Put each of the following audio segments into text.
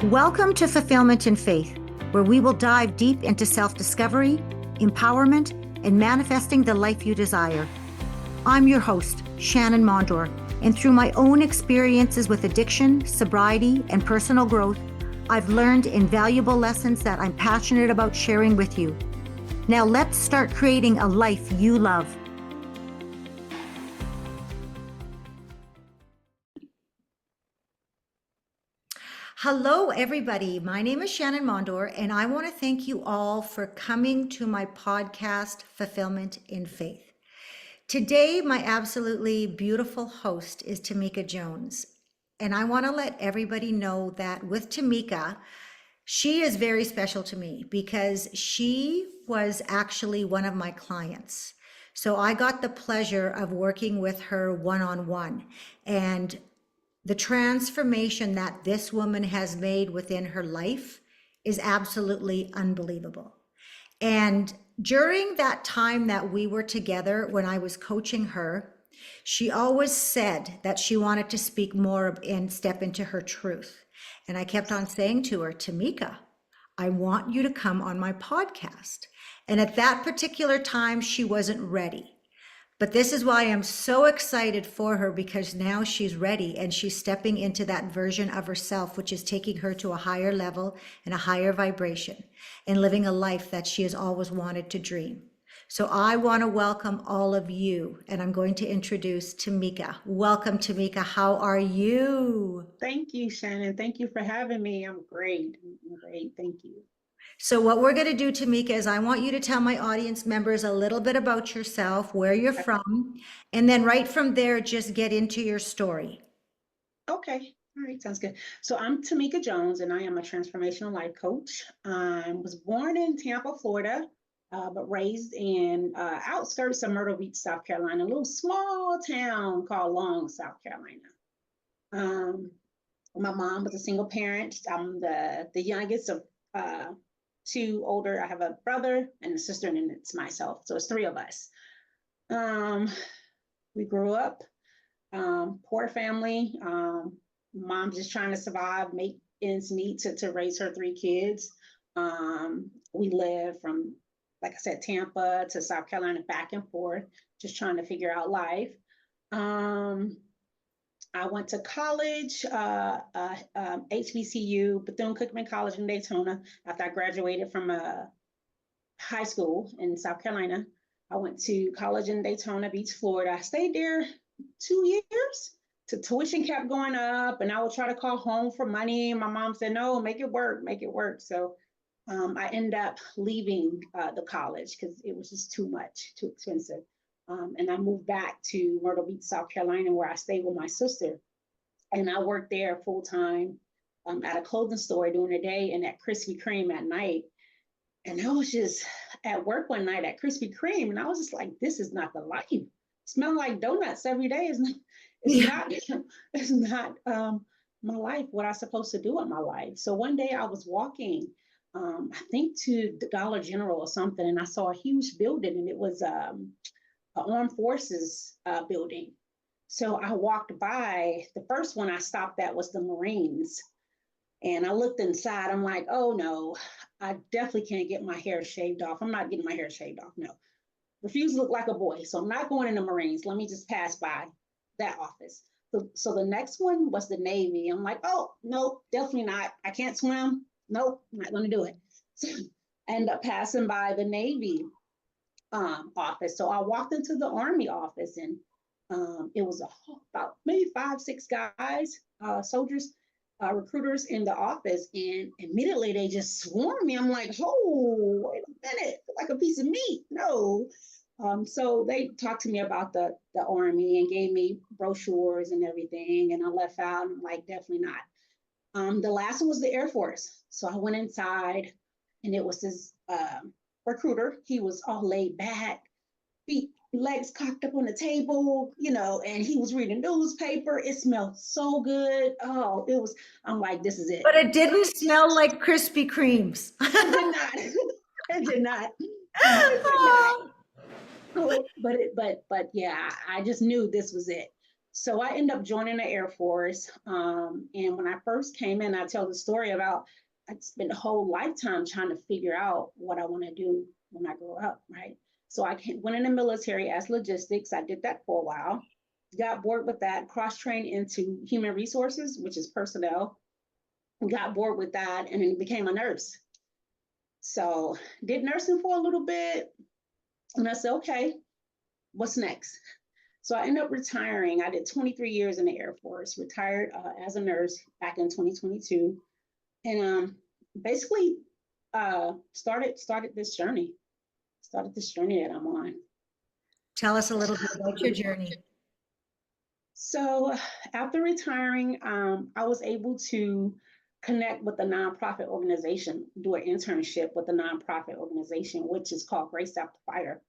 Welcome to Fulfillment in Faith, where we will dive deep into self-discovery, empowerment, and manifesting the life you desire. I'm your host, Shannon Mondor, and through my own experiences with addiction, sobriety, and personal growth, I've learned invaluable lessons that I'm passionate about sharing with you. Now let's start creating a life you love. Hello, everybody. My name is Shannon Mondor, and I want to thank you all for coming to my podcast, Fulfillment in Faith. Today, my absolutely beautiful host is Tomeka Jones, and I want to let everybody know that with Tomeka, she is very special to me because she was actually one of my clients. So I got the pleasure of working with her one-on-one, and the transformation that this woman has made within her life is absolutely unbelievable. And during that time that we were together, when I was coaching her, she always said that she wanted to speak more and step into her truth. And I kept on saying to her, Tomeka, I want you to come on my podcast. And at that particular time, she wasn't ready. But this is why I'm so excited for her, because now she's ready and she's stepping into that version of herself, which is taking her to a higher level and a higher vibration and living a life that she has always wanted to dream. So I want to welcome all of you, and I'm going to introduce Tomeka. Welcome, Tomeka. How are you? Thank you, Shannon. Thank you for having me. I'm great. Thank you. So what we're going to do, Tomeka, is I want you to tell my audience members a little bit about yourself, where you're from, and then right from there, just get into your story. Okay. All right. Sounds good. So I'm Tomeka Jones, and I am a transformational life coach. I was born in Tampa, Florida, but raised in outskirts of Myrtle Beach, South Carolina, a little small town called Long, South Carolina. My mom was a single parent. I'm the youngest of two older. I have a brother and a sister, and then it's myself. So it's three of us. We grew up, poor family. Mom just trying to survive, make ends meet to raise her three kids. We lived from, like I said, Tampa to South Carolina, back and forth, just trying to figure out life. I went to college, HBCU, Bethune-Cookman College in Daytona. After I graduated from high school in South Carolina, I went to college in Daytona Beach, Florida. I stayed there 2 years. Tuition kept going up, and I would try to call home for money. My mom said, no, make it work, make it work. So I ended up leaving the college because it was just too much, too expensive. And I moved back to Myrtle Beach, South Carolina, where I stayed with my sister. And I worked there full time at a clothing store during the day and at Krispy Kreme at night. And I was just at work one night at Krispy Kreme, and I was just like, this is not the life. Smell like donuts every day. It's not my life, what I'm supposed to do with my life. So one day I was walking, I think to the Dollar General or something, and I saw a huge building, and it was an Armed Forces building. So I walked by. The first one I stopped at was the Marines. And I looked inside. I'm like, oh no, I definitely can't get my hair shaved off. I'm not getting my hair shaved off. No. Refuse to look like a boy. So I'm not going in the Marines. Let me just pass by that office. So the next one was the Navy. I'm like, oh, no, definitely not. I can't swim. Nope, I'm not going to do it. So I end up passing by the Navy office. So I walked into the Army office, and it was about maybe 5-6 guys, soldiers, recruiters in the office, and immediately they just swarmed me. I'm like, oh, wait a minute, like a piece of meat. No. So they talked to me about the Army and gave me brochures and everything, and I left out, and I'm like, definitely not. The last one was the Air Force. So I went inside, and it was this recruiter. He was all laid back, feet, legs cocked up on the table, and he was reading newspaper. It smelled so good. Oh, I'm like, this is it. But it didn't smell like Krispy Kremes. It did not. It did not. But yeah, I just knew this was it. So I ended up joining the Air Force. And when I first came in, I tell the story about I spent a whole lifetime trying to figure out what I want to do when I grow up, right? So went in the military as logistics. I did that for a while, got bored with that, cross trained into human resources, which is personnel, got bored with that, and then became a nurse. So did nursing for a little bit. And I said, okay, what's next? So I ended up retiring. I did 23 years in the Air Force, retired as a nurse back in 2022. And basically started this journey that I'm on. Tell us a little bit about your journey. So after retiring, I was able to connect with a nonprofit organization, do an internship with a nonprofit organization, which is called Grace After Fire.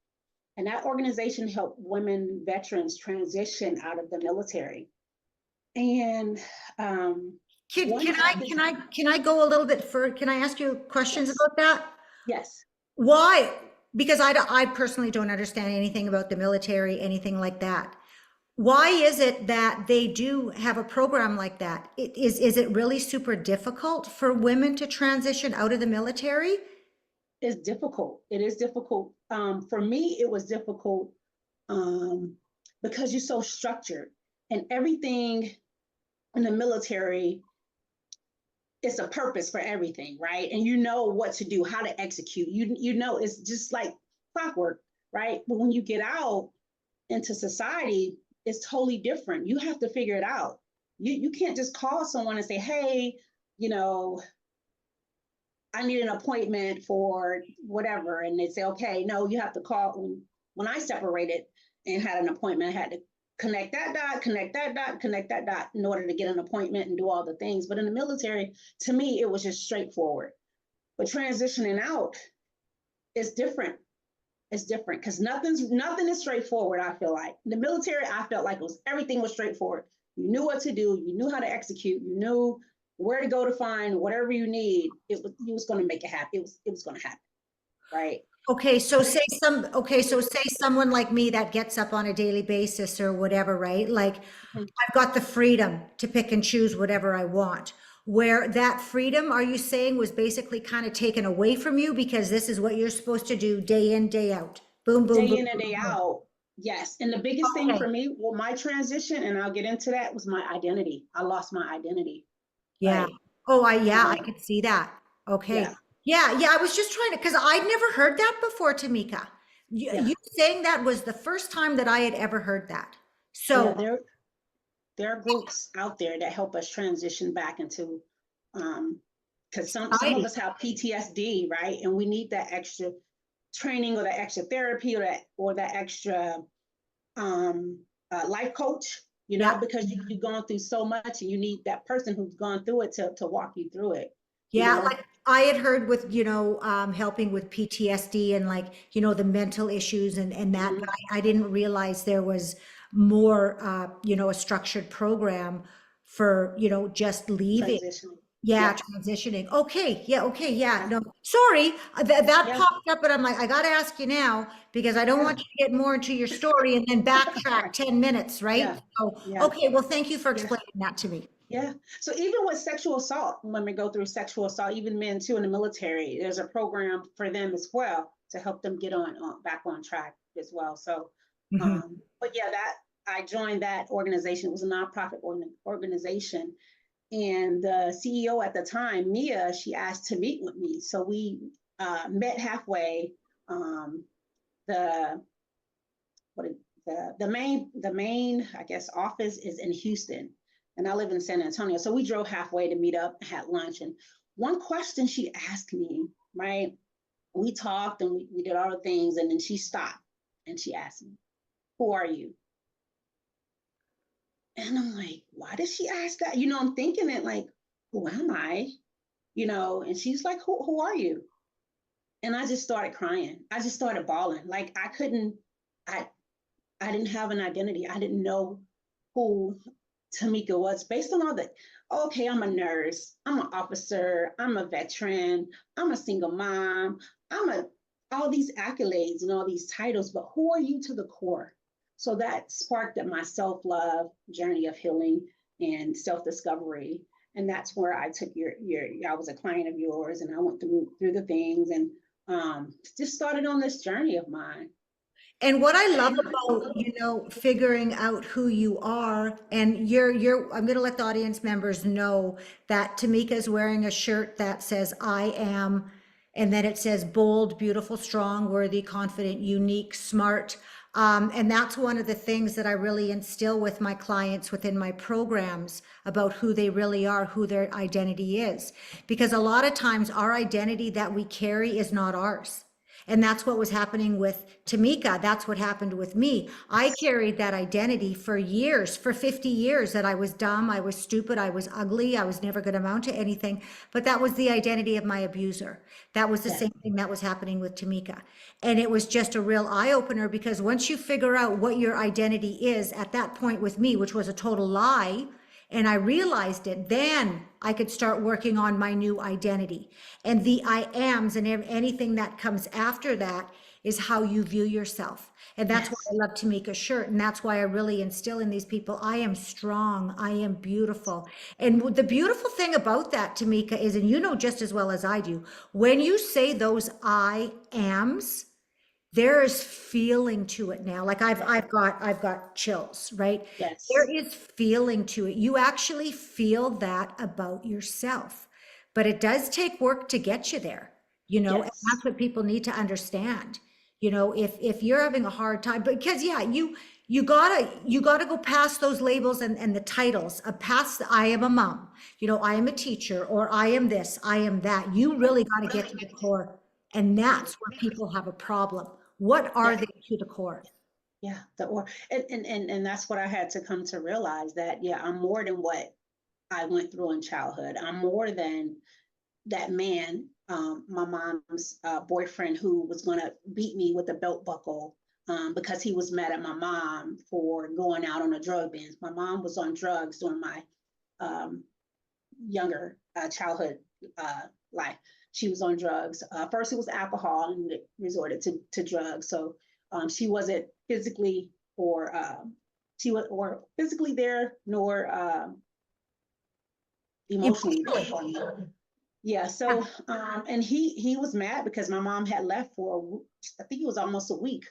And that organization helped women veterans transition out of the military. And Can I go a little bit further? Can I ask you questions yes, about that? yes, Why? Because I personally don't understand anything about the military, anything like that. Why is it that they do have a program like that? Is it really super difficult for women to transition out of the military? it's difficult. It is difficult. For me, it was difficult because you're so structured and everything in the military, it's a purpose for everything, right? And you know what to do, how to execute. You know, it's just like clockwork, right? But when you get out into society, it's totally different. You have to figure it out. You can't just call someone and say, hey, you know, I need an appointment for whatever. And they say, okay, no, you have to call. When I separated and had an appointment, I had to connect that dot, connect that dot, connect that dot in order to get an appointment and do all the things. But in the military, to me, it was just straightforward. But transitioning out is different. It's different because nothing is straightforward. I feel like in the military, I felt like everything was straightforward. You knew what to do. You knew how to execute. You knew where to go to find whatever you need. You was going to make it happen. It was going to happen, right? Okay, so say someone like me that gets up on a daily basis or whatever, right? Like Mhm. I've got the freedom to pick and choose whatever I want. Where that freedom, are you saying, was basically kind of taken away from you because this is what you're supposed to do day in, day out? Boom, boom, Day boom, in and boom, day boom. out. Yes. And the biggest thing Okay. for me, well, my transition, and I'll get into that, was my identity. I lost my identity. Yeah. Like, Oh, yeah, I um, could see that. yeah, Okay. Yeah, I was just trying to, because I'd never heard that before, Tamika. yeah, You saying that was the first time that I had ever heard that. yeah. So, There are groups out there that help us transition back into because some of society. us have PTSD, right? And we need that extra training or that extra therapy or that extra life coach, you know, Yeah. because you've gone through so much and you need that person who's gone through it to walk you through it, you Yeah, know? like I had heard with, helping with PTSD and like, the mental issues and that, but Mhm. I didn't realize there was more, a structured program for, just leaving. Transitioning. Yeah, Yeah. transitioning. Okay, yeah. Yeah. No, sorry, that Yeah. popped up, but I'm like, I gotta ask you now because I don't Yeah. want you to get more into your story and then backtrack Right. 10 minutes, right? Yeah. So, Yeah. okay, well, thank you for Yeah. explaining that to me. Yeah. So even with sexual assault, when we go through sexual assault, even men too in the military, there's a program for them as well to help them get back on track as well. So, Mhm. but yeah, that I joined that organization. It was a nonprofit organization, and the CEO at the time, Mia, she asked to meet with me. So we met halfway. Um, the what the main I guess office is in Houston, and I live in San Antonio. So we drove halfway to meet up, had lunch, and one question she asked me, right? We talked and we did all the things, and then she stopped and she asked me, "Who are you?" And I'm like, "Why did she ask that?" You know, I'm thinking it like, "Who am I?" You know, and she's like, "Who are you?" And I just started crying. I just started bawling. Like I couldn't. I I didn't have an identity. I didn't know who Tomeka was based on all the, okay, I'm a nurse, I'm an officer, I'm a veteran, I'm a single mom, I'm a, all these accolades and all these titles, but who are you to the core? So that sparked up my self-love journey of healing and self-discovery. And that's where I took I was a client of yours, and I went through the things, and just started on this journey of mine. And what I love about, figuring out who you are, and I'm going to let the audience members know that Tamika is wearing a shirt that says, I am, and then it says bold, beautiful, strong, worthy, confident, unique, smart. And that's one of the things that I really instill with my clients within my programs about who they really are, who their identity is. Because a lot of times our identity that we carry is not ours. And that's what was happening with Tamika. That's what happened with me. I carried that identity for years, for 50 years, that I was dumb, I was stupid, I was ugly, I was never going to amount to anything. But that was the identity of my abuser. That was the Yeah. same thing that was happening with Tamika. And it was just a real eye opener, because once you figure out what your identity is at that point with me, which was a total lie, and I realized it, then I could start working on my new identity. And the I ams and anything that comes after that is how you view yourself. And that's why Yes. I love Tamika's shirt. And that's why I really instill in these people, I am strong, I am beautiful. And the beautiful thing about that, Tamika, is, and you know just as well as I do, when you say those I ams, there is feeling to it now. Like I've got chills, right? There Yes. is feeling to it. You actually feel that about yourself. But it does take work to get you there, and Yes. that's what people need to understand. If you're having a hard time, because yeah, you gotta go past those labels and the titles, past I am a mom, I am a teacher, or I am this, I am that. You really got to get to the core. And that's where people have a problem. What are Yeah. they to the core? Yeah. And that's what I had to come to realize, that yeah, I'm more than what I went through in childhood. I'm more than that man, my mom's boyfriend, who was going to beat me with a belt buckle, because he was mad at my mom for going out on a drug binge. My mom was on drugs during my um, younger childhood life. She was on drugs. First, it was alcohol, and it resorted to drugs. So she wasn't physically or physically there, nor emotionally there for me. Yeah. So, and he was mad because my mom had left for, I think it was almost a week,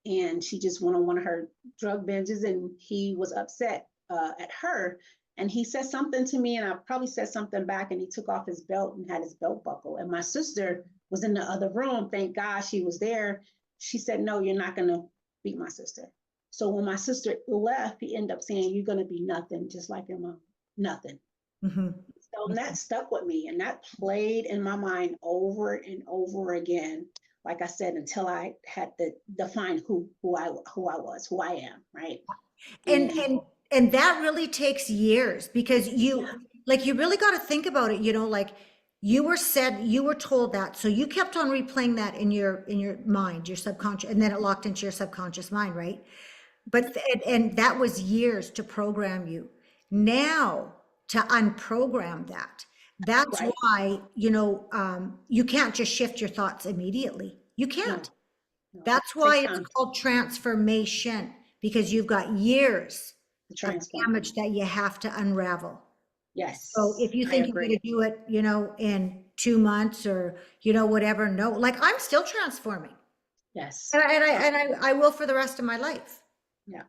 and she just went on one of her drug binges, and he was upset at her, and he said something to me, and I probably said something back, and he took off his belt and had his belt buckle, and my sister was in the other room. Thank God she was there. She said, "No, you're not going to beat my sister." So when my sister left, he ended up saying, "You're going to be nothing, just like your mom, nothing." Mm-hmm. So that stuck with me, and that played in my mind over and over again. Like I said, until I had to define who I am, right? And And and and that really takes years, because you really got to think about it, like you were told that, so you kept on replaying that in your mind, your subconscious, and then it locked into your subconscious mind, right? But and that was years to program you. Now, to unprogram that, that's right, why, you can't just shift your thoughts immediately. You can't. no, no, That's takes why it's time called transformation, because you've got years to of transform. damage that you have to unravel. So Yes, if you I think you're going agree. to do it, in 2 months, or, whatever, no, like I'm still transforming, Yes, and I will for the rest of my life. yeah,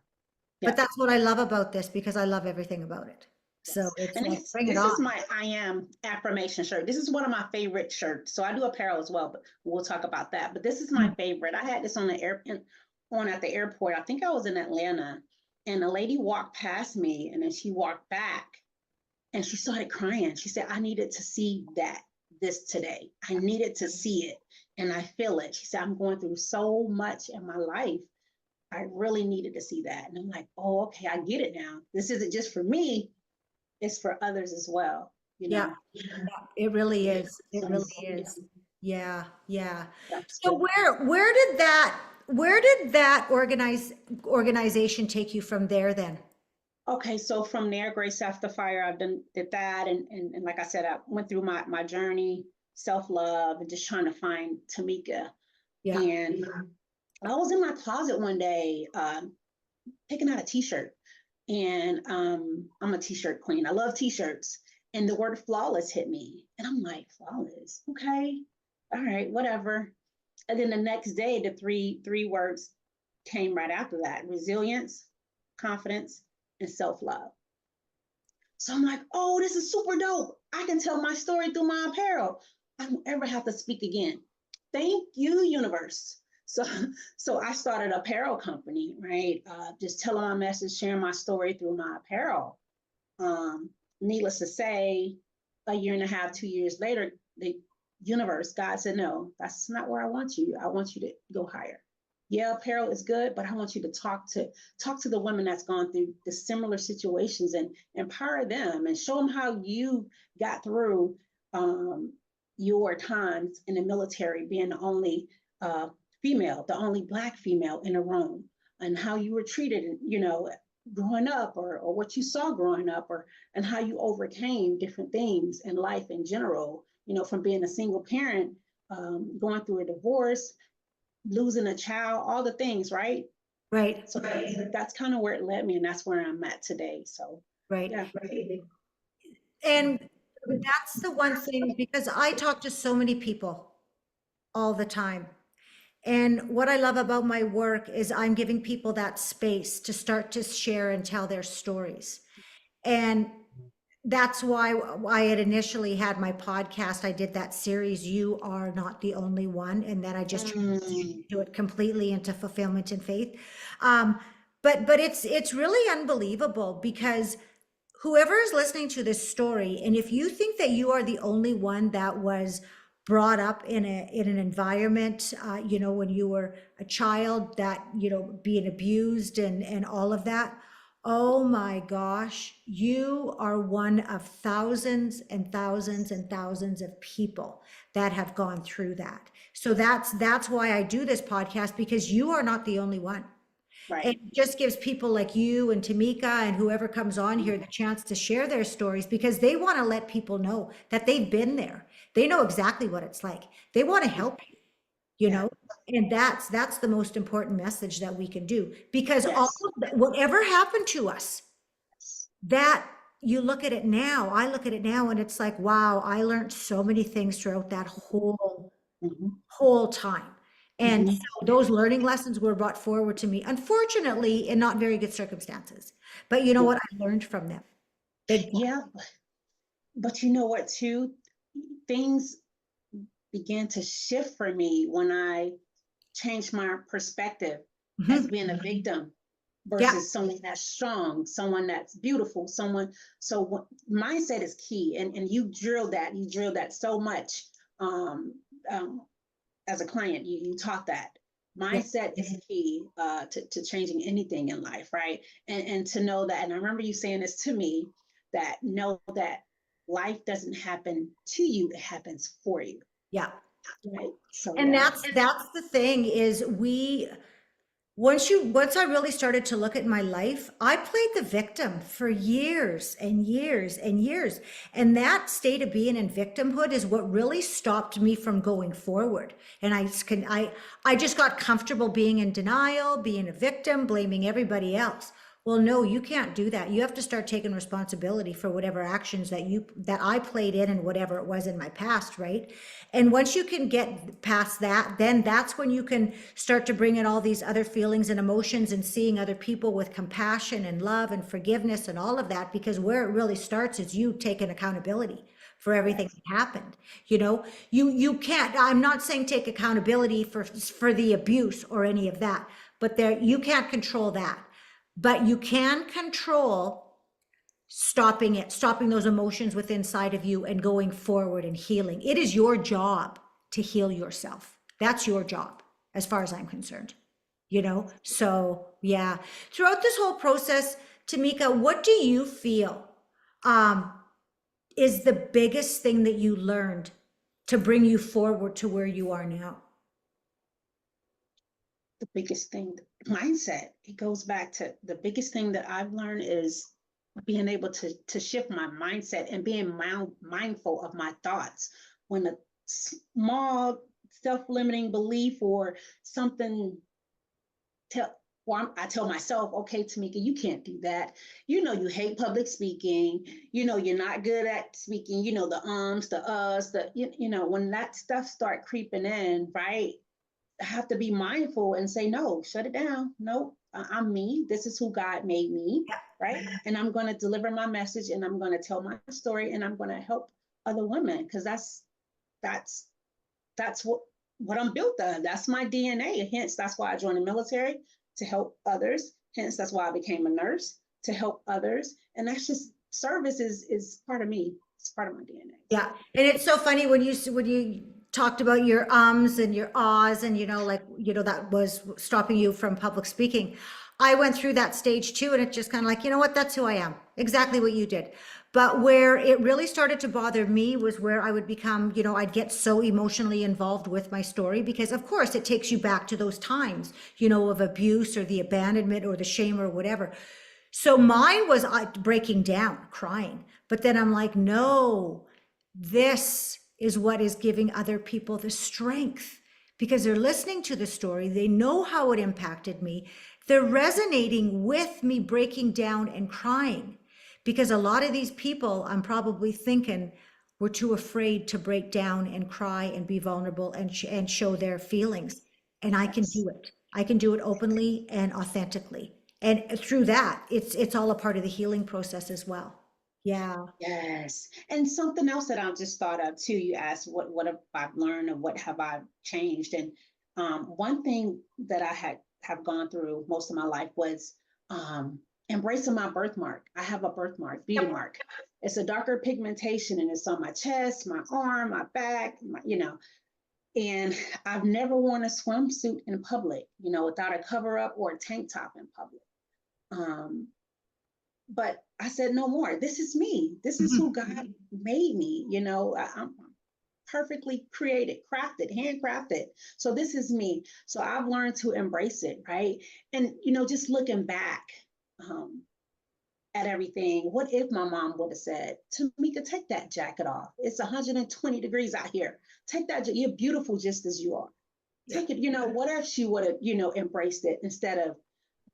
But yeah. that's what I love about this, because I love everything about it. So Yes. it's And like, bring it this on. is my I am affirmation shirt. This is one of my favorite shirts. So I do apparel as well, but we'll talk about that. But this is my Mm. favorite. I had this on on at the airport. I think I was in Atlanta, and a lady walked past me, and then she walked back, and she started crying. She said, "I needed to see this today. I needed to see it, and I feel it." She said, "I'm going through so much in my life. I really needed to see that." And I'm like, "Oh, okay, I get it now. This isn't just for me, it's for others as well, you Yeah, know." it really Yeah. is. It So, really yeah, is. Yeah, yeah. that's So good. where did that organization take you from there then? Okay, so from there, Grace After Fire, I've did that, and like I said, I went through my journey, self-love, and just trying to find Tameka. Yeah. And I was in my closet one day, picking out a t-shirt, and I'm a t-shirt queen. I love t-shirts. And the word flawless hit me. And I'm like, flawless. Okay. All right, whatever. And then the next day, the three words came right after that: resilience, confidence, and self-love. So I'm like, oh, this is super dope. I can tell my story through my apparel. I don't ever have to speak again. Thank you, universe. So, so I started an apparel company, right? Just telling my message, sharing my story through my apparel. Um, Needless to say, a year and a half, 2 years later, the universe, God said, no, that's not where I want you. I want you to go higher. Yeah, apparel is good, but I want you to talk to the women that's gone through the similar situations and empower them and show them how you got through um, your times in the military, being the only uh, female, the only Black female in a room, and how you were treated, growing up, or what you saw growing up, or and how you overcame different things in life in general, from being a single parent, going through a divorce, losing a child, all the things, right? Right, So that's kind of where it led me, and that's where I'm at today. So right. yeah, right. And that's the one thing, because I talk to so many people all the time. And what I love about my work is I'm giving people that space to start to share and tell their stories. And that's why I had initially had my podcast. I did that series, You Are Not the Only One. And then I just Mm, do it completely into fulfillment and faith. Um, but it's really unbelievable, because whoever is listening to this story, and if you think that you are the only one that was brought up in an environment, when you were a child, that being abused and all of that, oh my gosh, you are one of thousands and thousands and thousands of people that have gone through that. So that's why I do this podcast, because you are not the only one. right. It just gives people like you and Tamika and whoever comes on here the chance to share their stories, because they want to let people know that they've been there. They know exactly what it's like. They want to help you, you Yeah. know? And that's the most important message that we can do, because all Yes. of whatever happened to us, that you look at it now, I look at it now and it's like, wow, I learned so many things throughout that Hmm. whole time. And Hmm. so those learning lessons were brought forward to me, unfortunately, in not very good circumstances. But you know Yeah. what? I learned from them. Big time. Yeah. But you know what, too? Things began to shift for me when I changed my perspective as Mhm. being a victim Yeah, versus someone that's strong, someone that's beautiful, someone. So mindset is key, and you drill that so much. Um, um, as a client, you taught that yeah, mindset is key to changing anything in life, right? And to know that, and I remember you saying this to me, that know that life doesn't happen to you, it happens for you, yeah. right? So And yeah. that's the thing is once I really started to look at my life, I played the victim for years and years and years. And that state of being in victimhood is what really stopped me from going forward. And I just got comfortable being in denial, being a victim, blaming everybody else. Well, no, you can't do that. You have to start taking responsibility for whatever actions that I played in and whatever it was in my past, right? And once you can get past that, then that's when you can start to bring in all these other feelings and emotions and seeing other people with compassion and love and forgiveness and all of that, because where it really starts is you taking accountability for everything Yes. that happened. You can't, I'm not saying take accountability for the abuse or any of that, but you can't control that. But you can control stopping those emotions within inside of you and going forward and healing. It is your job to heal yourself. That's your job, as far as I'm concerned. So yeah, throughout this whole process, Tamika, what do you feel um, is the biggest thing that you learned to bring you forward to where you are now? The biggest thing, mindset. It goes back to the biggest thing that I've learned is being able to shift my mindset and being mindful of my thoughts. When a small self-limiting belief or something I tell myself, okay, Tomeka, you can't do that. You know, you hate public speaking. You know, you're not good at speaking. You know, the ums, the us, when that stuff start creeping in, right? I have to be mindful and say, no, shut it down. Nope, I'm me. This is who God made me, right? And I'm going to deliver my message, and I'm going to tell my story, and I'm going to help other women, because that's that's what I'm built of. That's my DNA. Hence, that's why I joined the military, to help others. Hence, that's why I became a nurse, to help others. And that's just, service is part of me. It's part of my DNA. Yeah, and it's so funny when you talked about your ums and your ahs, and like that was stopping you from public speaking. I went through that stage too, and it's just kind of like, you know what, that's who I am. Exactly what you did. But where it really started to bother me was where I would become, I'd get so emotionally involved with my story, because of course it takes you back to those times, of abuse or the abandonment or the shame or whatever. So mine was breaking down, crying. But then I'm like, no, this is what is giving other people the strength, because they're listening to the story. They know how it impacted me. They're resonating with me breaking down and crying, because a lot of these people, I'm probably thinking, were too afraid to break down and cry and be vulnerable and show their feelings. And I can Yes. do it. I can do it openly and authentically. And through that, it's all a part of the healing process as well. Yeah. Yes. And something else that I just thought of too, you asked what have I learned and what have I changed? And one thing that have gone through most of my life was um, embracing my birthmark. I have a birthmark, beauty Yep. mark. It's a darker pigmentation, and it's on my chest, my arm, my back, and I've never worn a swimsuit in public, without a cover up or a tank top in public. Um, but I said, no more. This is me. This is who Mhm. God made me. I'm perfectly created, crafted, handcrafted. So this is me. So I've learned to embrace it, right? And, just looking back um, at everything, what if my mom would have said, Tamika, take that jacket off. It's 120 degrees out here. Take that. You're beautiful just as you are. Yeah. Take it, what if she would have, embraced it instead of,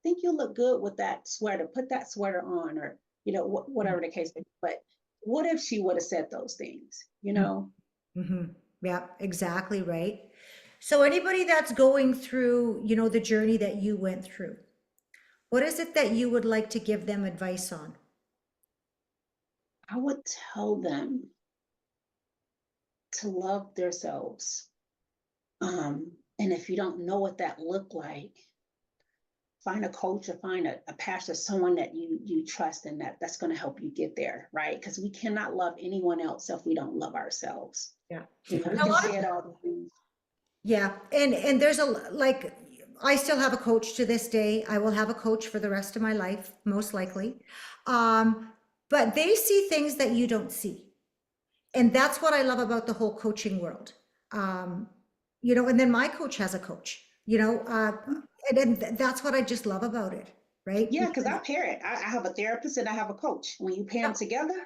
think you'll look good with that sweater. Put that sweater on, or whatever the case may be. But what if she would have said those things? Mm-hmm. Yeah, exactly right. So anybody that's going through, the journey that you went through, what is it that you would like to give them advice on? I would tell them to love themselves. And if you don't know what that looked like, find a coach or find a pastor, someone that you trust, and that's going to help you get there, right? Because we cannot love anyone else if we don't love ourselves. Yeah. We A can lot of say it all the things. Yeah, and there's like I still have a coach to this day. I will have a coach for the rest of my life, most likely. Um, but they see things that you don't see. And that's what I love about the whole coaching world. Um, and then my coach has a coach, and that's what I just love about it, right? Yeah, because Because I pair it. I have a therapist and I have a coach. When you pair them yeah, together,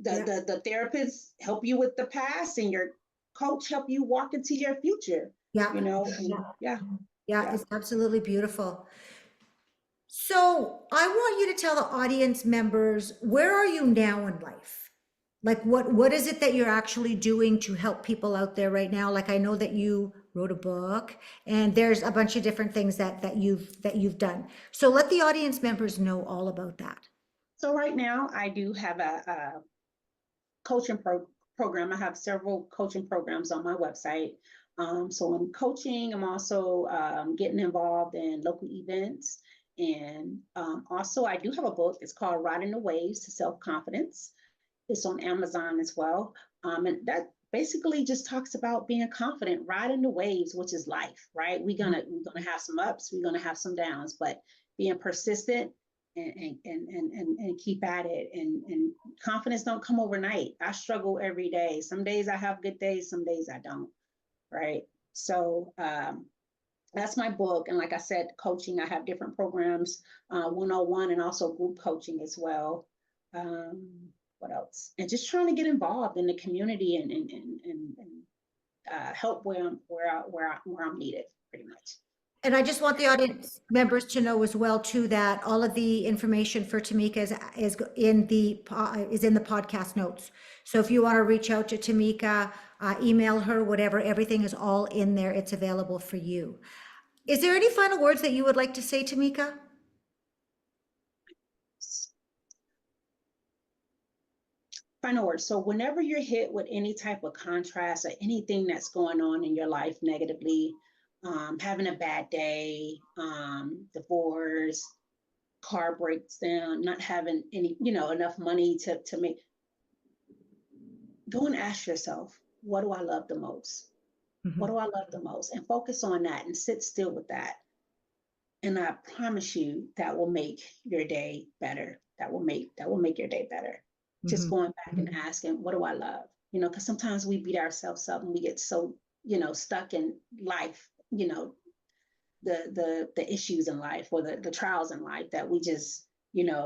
yeah, the therapists help you with the past, and your coach help you walk into your future. yeah, And yeah, yeah, yeah. it's absolutely beautiful. So I want you to tell the audience members, where are you now in life? Like what is it that you're actually doing to help people out there right now? Like I know that you wrote a book and there's a bunch of different things that you've done. So let the audience members know all about that. So right now, I do have a coaching program. I have several coaching programs on my website. So I'm coaching. I'm also getting involved in local events. And also, I do have a book. It's called Riding the Waves to Self Confidence. It's on Amazon as well. And that basically just talks about being confident, riding the waves, which is life, right? We're gonna have some ups, we're gonna have some downs, but being persistent and keep at it. And confidence don't come overnight. I struggle every day. Some days I have good days, some days I don't, right? So that's my book. And like I said, coaching, I have different programs, 101 and also group coaching as well. Um, what else? And just trying to get involved in the community and help where I'm needed, pretty much. And I just want the audience members to know as well too, that all of the information for Tomeka is in the podcast notes. So if you want to reach out to Tomeka, email her, whatever, everything is all in there. It's available for you. Is there any final words that you would like to say, Tomeka? Final words. So whenever you're hit with any type of contrast or anything that's going on in your life negatively, having a bad day, divorce, car breaks down, not having any, enough money to make, go and ask yourself, what do I love the most? What do I love the most? And focus on that and sit still with that. And I promise you that will make your day better. That will make your day better. Just going back and asking, what do I love? Because sometimes we beat ourselves up and we get so, stuck in life, the issues in life or the trials in life that we just,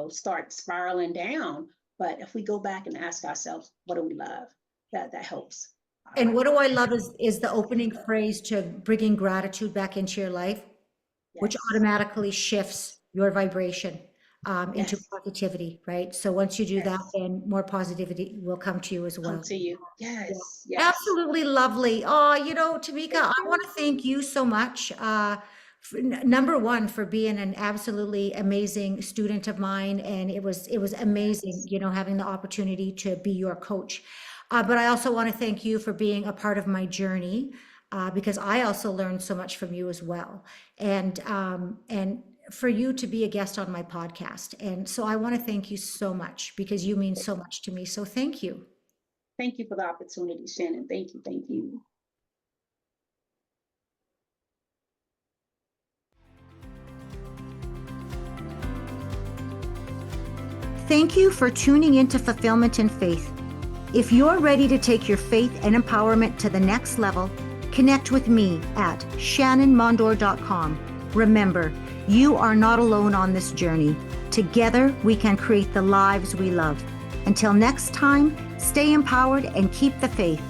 start spiraling down. But if we go back and ask ourselves, what do we love? That helps. And what do I love is the opening phrase to bringing gratitude back into your life, which Yes. automatically shifts your vibration into Yes. positivity, right? So once you do that, Yes. then more positivity will come to you as well. Come to you. Yes. Yes. Absolutely lovely. Oh, Tomeka, I want to thank you so much. Number one, for being an absolutely amazing student of mine, and it was amazing, having the opportunity to be your coach. But I also want to thank you for being a part of my journey, because I also learned so much from you as well, and for you to be a guest on my podcast. And so I want to thank you so much because you mean so much to me. So thank you. Thank you for the opportunity, Shannon. Thank you. Thank you. Thank you for tuning into Fulfillment in Faith. If you're ready to take your faith and empowerment to the next level, connect with me at shannonmondor.com. Remember, you are not alone on this journey. Together, we can create the lives we love. Until next time, stay empowered and keep the faith.